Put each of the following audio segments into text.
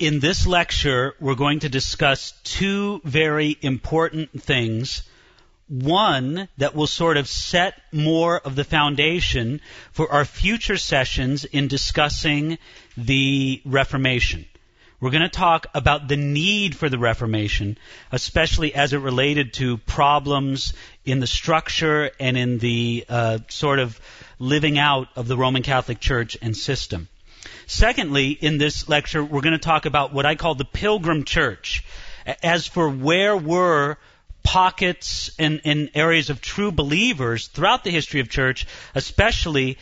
In this lecture, we're going to discuss two very important things. One that will sort of set more of the foundation for our future sessions in discussing the Reformation. We're going to talk about the need for the Reformation, especially as it related to problems in the structure and in the sort of living out of the Roman Catholic Church and system. Secondly, in this lecture, we're going to talk about what I call the Pilgrim Church. As for where were pockets and areas of true believers throughout the history of church, especially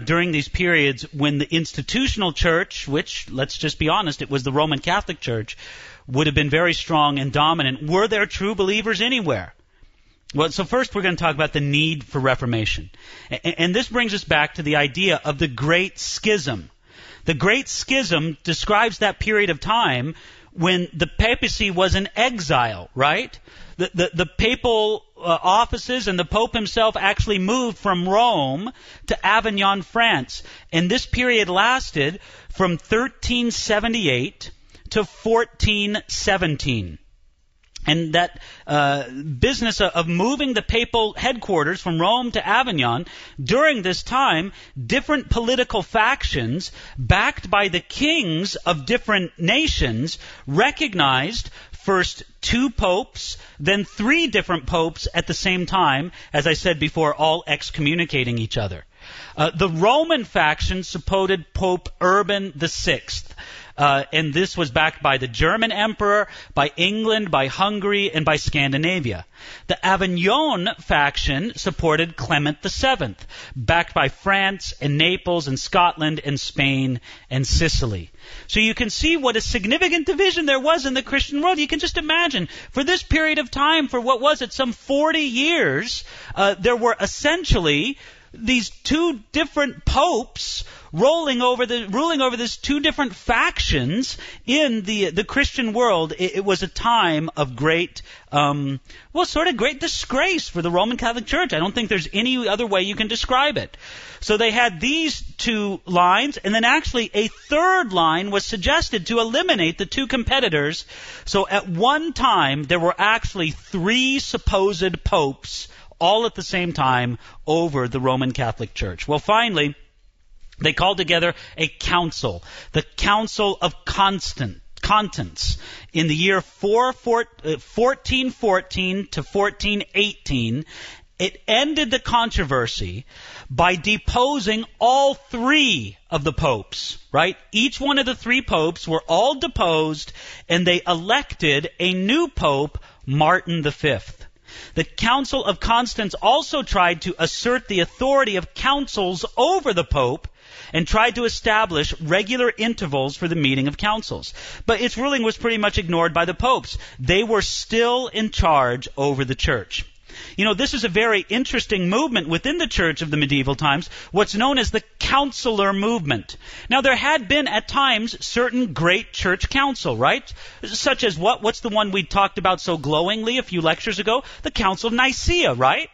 during these periods when the institutional church, which, let's just be honest, it was the Roman Catholic Church, would have been very strong and dominant. Were there true believers anywhere? Well, so first we're going to talk about the need for Reformation. And this brings us back to the idea of the Great Schism. The Great Schism describes that period of time when the papacy was in exile, right? The papal offices and the Pope himself actually moved from Rome to Avignon, France. And this period lasted from 1378 to 1417. And that business of moving the papal headquarters from Rome to Avignon, during this time, different political factions, backed by the kings of different nations, recognized first two popes, then three different popes at the same time, as I said before, all excommunicating each other. The Roman faction supported Pope Urban VI. And this was backed by the German emperor, by England, by Hungary, and by Scandinavia. The Avignon faction supported Clement VII, backed by France and Naples and Scotland and Spain and Sicily. So you can see what a significant division there was in the Christian world. You can just imagine, for this period of time, for what was it, some 40 years, there were essentially these two different popes ruling over these two different factions in the Christian world. It was a time of great, great disgrace for the Roman Catholic Church. I don't think there's any other way you can describe it. So they had these two lines, and then actually a third line was suggested to eliminate the two competitors. So at one time, there were actually three supposed popes all at the same time over the Roman Catholic Church. Well, finally, they called together a council, the Council of Constance, in the year 1414 to 1418. It ended the controversy by deposing all three of the popes, right? Each one of the three popes were all deposed, and they elected a new pope, Martin V. The Council of Constance also tried to assert the authority of councils over the Pope and tried to establish regular intervals for the meeting of councils. But its ruling was pretty much ignored by the popes. They were still in charge over the church. You know, this is a very interesting movement within the church of the medieval times, what's known as the Councilor movement. Now, there had been at times certain great church council, right? Such as what? What's the one we talked about so glowingly a few lectures ago? The Council of Nicaea, right?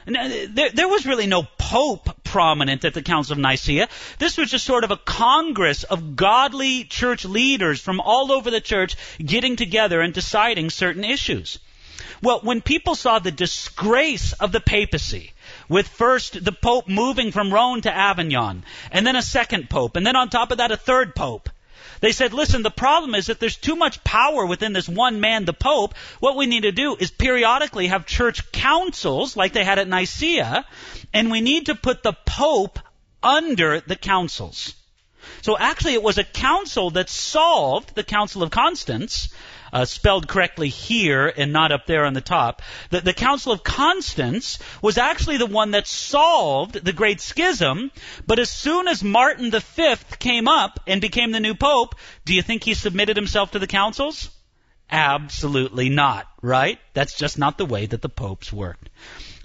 There was really no pope prominent at the Council of Nicaea. This was just sort of a congress of godly church leaders from all over the church getting together and deciding certain issues. Well, when people saw the disgrace of the papacy, with first the Pope moving from Rome to Avignon, and then a second Pope, and then on top of that a third Pope, they said, listen, the problem is that there's too much power within this one man, the Pope. What we need to do is periodically have church councils like they had at Nicaea, and we need to put the Pope under the councils. So actually it was a council that solved the Council of Constance, spelled correctly here and not up there on the top. The Council of Constance was actually the one that solved the Great Schism, but as soon as Martin V came up and became the new pope, do you think he submitted himself to the councils? Absolutely not, right? That's just not the way that the popes worked.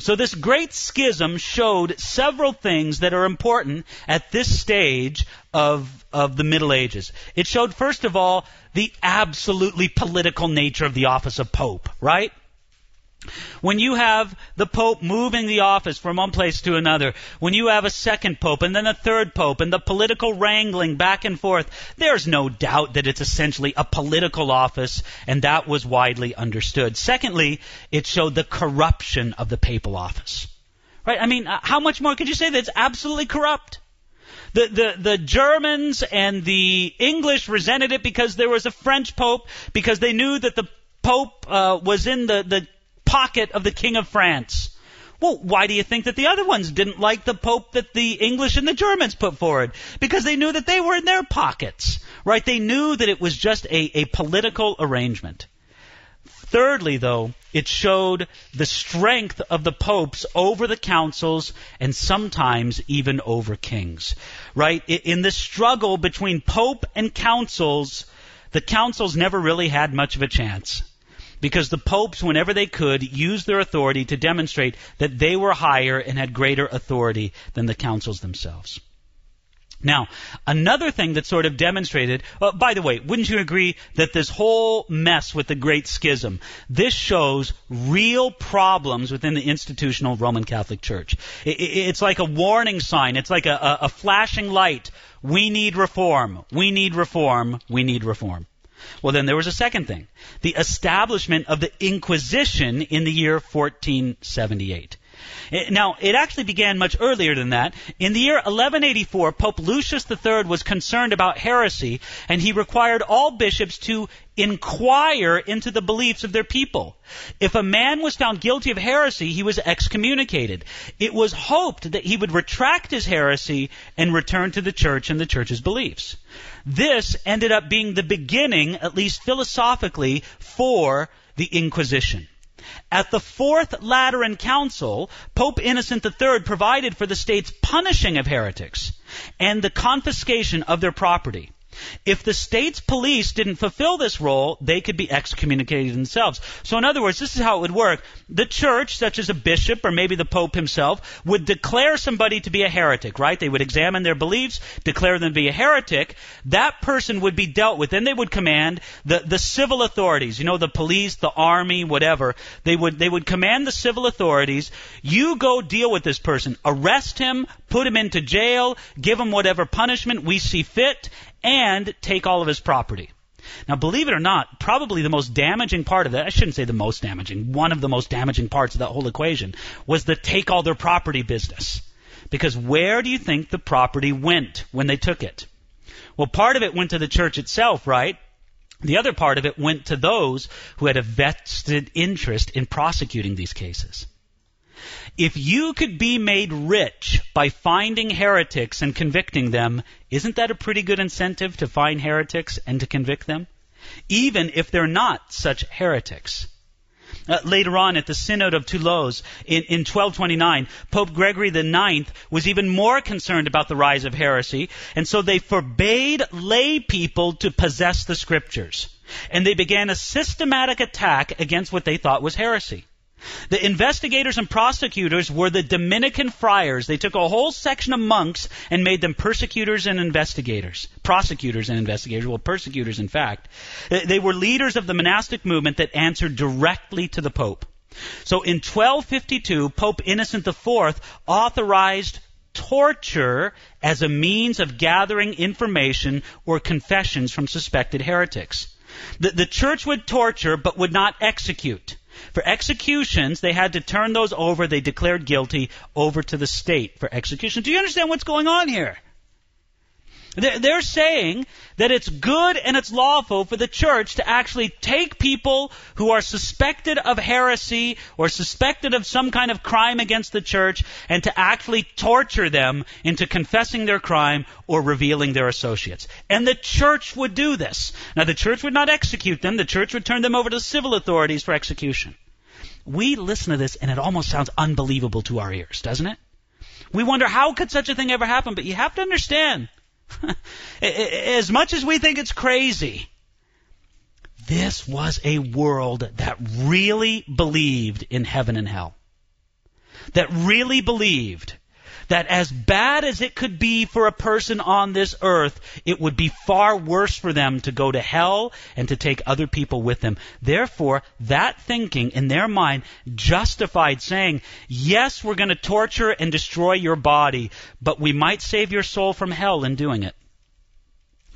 So this Great Schism showed several things that are important at this stage of the Middle Ages. It showed, first of all, the absolutely political nature of the office of Pope, right? When you have the Pope moving the office from one place to another, when you have a second Pope and then a third Pope and the political wrangling back and forth, there's no doubt that it's essentially a political office, and that was widely understood. Secondly, it showed the corruption of the papal office. Right? I mean, how much more could you say that it's absolutely corrupt? The Germans and the English resented it because there was a French Pope, because they knew that the Pope was in the pocket of the King of France. Well, why do you think that the other ones didn't like the Pope that the English and the Germans put forward? Because they knew that they were in their pockets, right? They knew that it was just a political arrangement. Thirdly, though, it showed the strength of the popes over the councils and sometimes even over kings, right? In the struggle between pope and councils, the councils never really had much of a chance, because the popes, whenever they could, used their authority to demonstrate that they were higher and had greater authority than the councils themselves. Now, another thing that sort of demonstrated, by the way, wouldn't you agree that this whole mess with the Great Schism, this shows real problems within the institutional Roman Catholic Church. It's like a warning sign. It's like a flashing light. We need reform. We need reform. We need reform. Well, then there was a second thing. The establishment of the Inquisition in the year 1478. Now, it actually began much earlier than that. In the year 1184, Pope Lucius III was concerned about heresy, and he required all bishops to inquire into the beliefs of their people. If a man was found guilty of heresy, he was excommunicated. It was hoped that he would retract his heresy and return to the church and the church's beliefs. This ended up being the beginning, at least philosophically, for the Inquisition. At the Fourth Lateran Council, Pope Innocent III provided for the state's punishing of heretics and the confiscation of their property. If the state's police didn't fulfill this role, they could be excommunicated themselves. So in other words, this is how it would work. The church, such as a bishop or maybe the Pope himself, would declare somebody to be a heretic, right? They would examine their beliefs, declare them to be a heretic. That person would be dealt with. Then they would command the civil authorities, the police, the army, whatever. They would command the civil authorities, you go deal with this person. Arrest him, put him into jail, give him whatever punishment we see fit, and take all of his property. Now, believe it or not, probably the most damaging part of that, I shouldn't say the most damaging, one of the most damaging parts of that whole equation was the take all their property business. Because where do you think the property went when they took it? Well, part of it went to the church itself, right? The other part of it went to those who had a vested interest in prosecuting these cases. If you could be made rich by finding heretics and convicting them, isn't that a pretty good incentive to find heretics and to convict them? Even if they're not such heretics. Later on at the Synod of Toulouse in 1229, Pope Gregory IX was even more concerned about the rise of heresy, and so they forbade lay people to possess the scriptures. And they began a systematic attack against what they thought was heresy. The investigators and prosecutors were the Dominican friars. They took a whole section of monks and made them persecutors and investigators. Prosecutors and investigators. Well, persecutors, in fact. They were leaders of the monastic movement that answered directly to the Pope. So in 1252, Pope Innocent IV authorized torture as a means of gathering information or confessions from suspected heretics. The church would torture but would not execute. For executions, they had to turn those over, they declared guilty, over to the state for execution. Do you understand what's going on here? They're saying that it's good and it's lawful for the church to actually take people who are suspected of heresy or suspected of some kind of crime against the church and to actually torture them into confessing their crime or revealing their associates. And the church would do this. Now, the church would not execute them. The church would turn them over to the civil authorities for execution. We listen to this and it almost sounds unbelievable to our ears, doesn't it? We wonder, how could such a thing ever happen? But you have to understand, as much as we think it's crazy, this was a world that really believed in heaven and hell. That really believed that as bad as it could be for a person on this earth, it would be far worse for them to go to hell and to take other people with them. Therefore, that thinking in their mind justified saying, yes, we're going to torture and destroy your body, but we might save your soul from hell in doing it.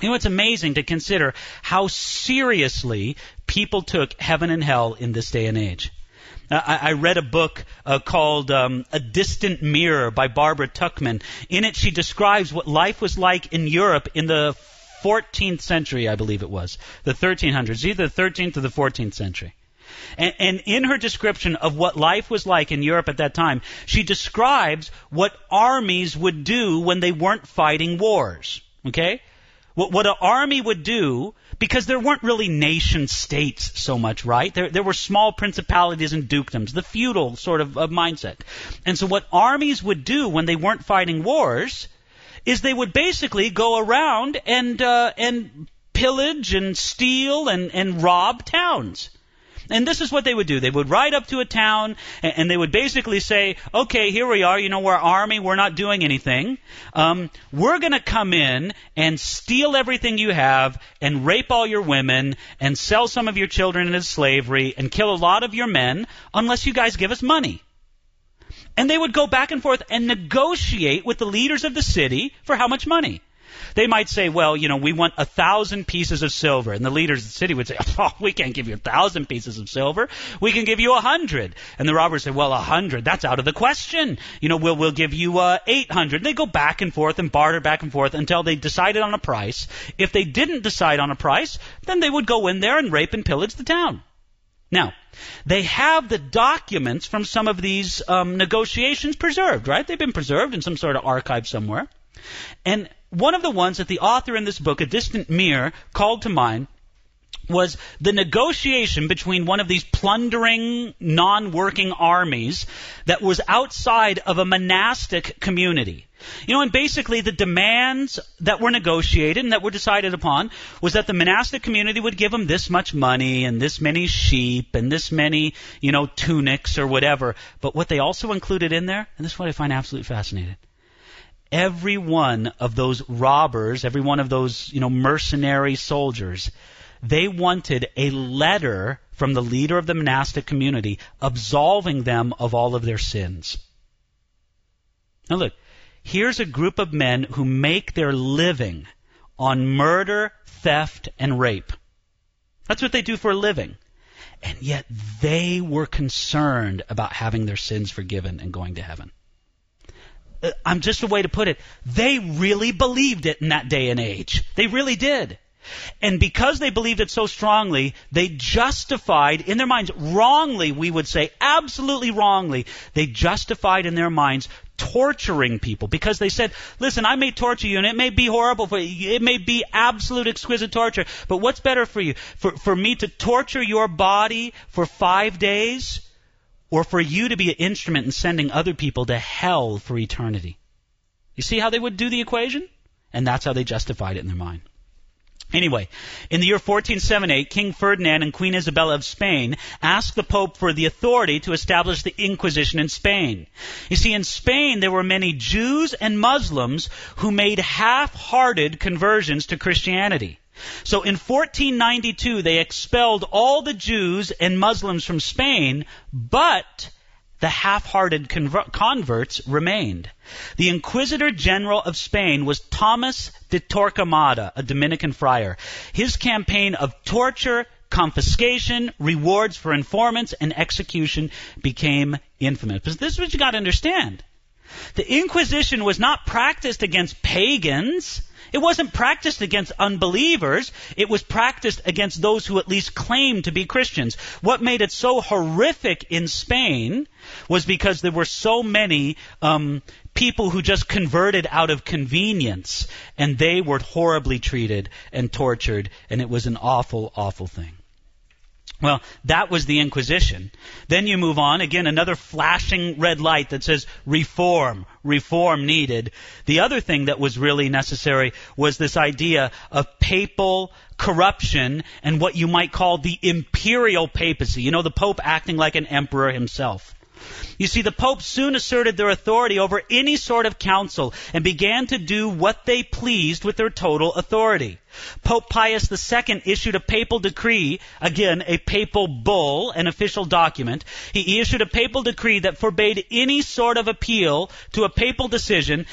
You know, it's amazing to consider how seriously people took heaven and hell in this day and age. I read a book called A Distant Mirror by Barbara Tuchman. In it, she describes what life was like in Europe in the 14th century, I believe it was, the 1300s, either the 13th or the 14th century. And in her description of what life was like in Europe at that time, she describes what armies would do when they weren't fighting wars. Okay? What an army would do, because there weren't really nation states so much, right? There were small principalities and dukedoms, the feudal sort of mindset. And so what armies would do when they weren't fighting wars is they would basically go around and pillage and steal and rob towns. And this is what they would do. They would ride up to a town, and they would basically say, okay, here we are, we're army, we're not doing anything. We're going to come in and steal everything you have and rape all your women and sell some of your children into slavery and kill a lot of your men unless you guys give us money. And they would go back and forth and negotiate with the leaders of the city for how much money. They might say, well, we want 1,000 pieces of silver. And the leaders of the city would say, oh, we can't give you 1,000 pieces of silver. We can give you 100. And the robbers say, well, 100, that's out of the question. We'll give you 800. And they go back and forth and barter back and forth until they decided on a price. If they didn't decide on a price, then they would go in there and rape and pillage the town. Now, they have the documents from some of these negotiations preserved, right? They've been preserved in some sort of archive somewhere. And one of the ones that the author in this book, A Distant Mirror, called to mind was the negotiation between one of these plundering, non-working armies that was outside of a monastic community. And basically the demands that were negotiated and that were decided upon was that the monastic community would give them this much money and this many sheep and this many, tunics or whatever. But what they also included in there, and this is what I find absolutely fascinating, every one of those robbers, every one of those, mercenary soldiers, they wanted a letter from the leader of the monastic community absolving them of all of their sins. Now look, here's a group of men who make their living on murder, theft, and rape. That's what they do for a living. And yet they were concerned about having their sins forgiven and going to heaven. Just a way to put it, they really believed it in that day and age. They really did. And because they believed it so strongly, they justified in their minds, wrongly we would say, absolutely wrongly, they justified in their minds torturing people. Because they said, listen, I may torture you and it may be horrible for you, it may be absolute exquisite torture, but what's better for you? For me to torture your body for 5 days, or for you to be an instrument in sending other people to hell for eternity? You see how they would do the equation? And that's how they justified it in their mind. Anyway, in the year 1478, King Ferdinand and Queen Isabella of Spain asked the Pope for the authority to establish the Inquisition in Spain. You see, in Spain there were many Jews and Muslims who made half-hearted conversions to Christianity. So in 1492, they expelled all the Jews and Muslims from Spain, but the half-hearted converts remained. The Inquisitor General of Spain was Thomas de Torquemada, a Dominican friar. His campaign of torture, confiscation, rewards for informants, and execution became infamous. But this is what you got to understand. The Inquisition was not practiced against pagans. It wasn't practiced against unbelievers. It was practiced against those who at least claimed to be Christians. What made it so horrific in Spain was because there were so many people who just converted out of convenience, and they were horribly treated and tortured, and it was an awful, awful thing. Well, that was the Inquisition. Then you move on, again, another flashing red light that says reform needed. The other thing that was really necessary was this idea of papal corruption and what you might call the imperial papacy. The Pope acting like an emperor himself. You see, the popes soon asserted their authority over any sort of council and began to do what they pleased with their total authority. Pope Pius II issued a papal decree, again, a papal bull, an official document. He issued a papal decree that forbade any sort of appeal to a papal decision